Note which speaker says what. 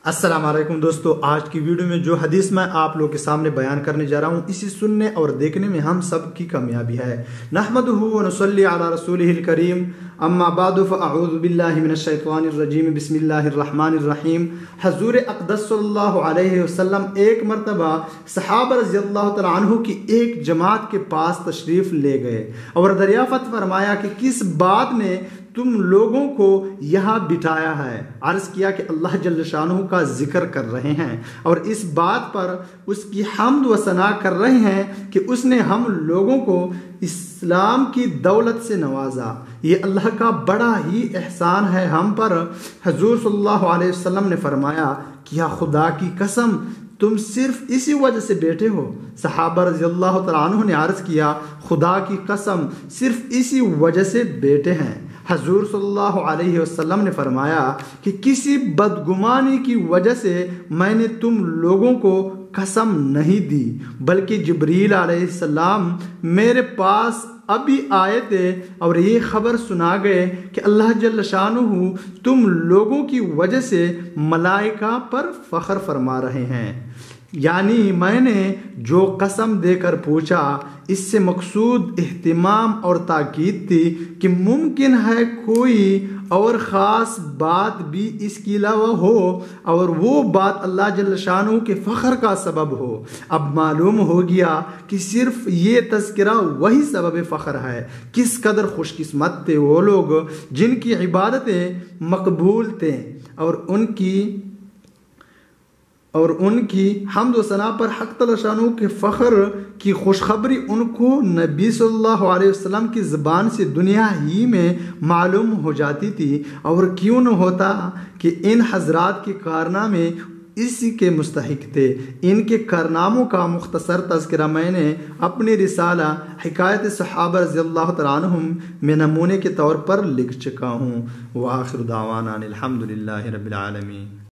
Speaker 1: السلام علیکم دوستو، آج کی ویڈیو میں جو حدیث میں آپ لوگ کے سامنے بیان کرنے جا رہا ہوں، اسی سننے اور دیکھنے میں ہم سب کی کامیابی ہے۔ نحمدہ ونصلی علی رسولہ الکریم، اما بعد فاعوذ باللہ من الشیطان الرجیم، بسم اللہ الرحمن الرحیم۔ حضور اقدس صلی اللہ علیہ وسلم ایک مرتبہ صحابہ رضی اللہ تعالیٰ عنہ کی ایک جماعت کے پاس تشریف لے گئے اور دریافت فرمایا کہ کس بات نے تم لوگوں کو یہاں بٹھایا ہے؟ عرض کیا کہ اللہ جل شانہ کا ذکر کر رہے ہیں اور اس بات پر اس کی حمد و ثنا کر رہے ہیں کہ اس نے ہم لوگوں کو اسلام کی دولت سے نوازا۔ یہ اللہ کا بڑا ہی احسان ہے ہم پر۔ حضور صلی اللہ علیہ وسلم نے فرمایا، کیا خدا کی قسم تم صرف اسی وجہ سے بیٹھے ہو؟ صحابہ رضی اللہ تعالیٰ عنہ نے عرض کیا، خدا کی قسم صرف اسی وجہ سے بیٹھے ہیں۔ حضور صلی اللہ علیہ وسلم نے فرمایا کہ کسی بدگمانی کی وجہ سے میں نے تم لوگوں کو قسم نہیں دی، بلکہ جبریل علیہ السلام میرے پاس ابھی آئے تھے اور یہ خبر سنا گئے کہ اللہ جل شانہ تم لوگوں کی وجہ سے ملائکہ پر فخر فرما رہے ہیں۔ یعنی میں نے جو قسم دے کر پوچھا، اس سے مقصود اہتمام اور تاکید تھی کہ ممکن ہے کوئی اور خاص بات بھی اس کے علاوہ ہو اور وہ بات اللہ جل شانہ کے فخر کا سبب ہو۔ اب معلوم ہو گیا کہ صرف یہ تذکرہ وہی سبب فخر ہے۔ کس قدر خوش قسمت تھے وہ لوگ جن کی عبادتیں مقبول تھیں اور ان کی حمد و ثنا پر حق تعالی شانہ کے فخر کی خوشخبری ان کو نبی صلی اللہ علیہ وسلم کی زبان سے دنیا ہی میں معلوم ہو جاتی تھی۔ اور کیوں نہ ہوتا کہ ان حضرات کے کارنامے اسی کے مستحق تھے۔ ان کے کارناموں کا مختصر تذکرہ میں نے اپنی رسالہ حکایت صحابہ رضی اللہ تعالیٰ عنہم میں نمونے کے طور پر لکھ چکا ہوں۔ وآخر دعوانا الحمدللہ رب العالمین۔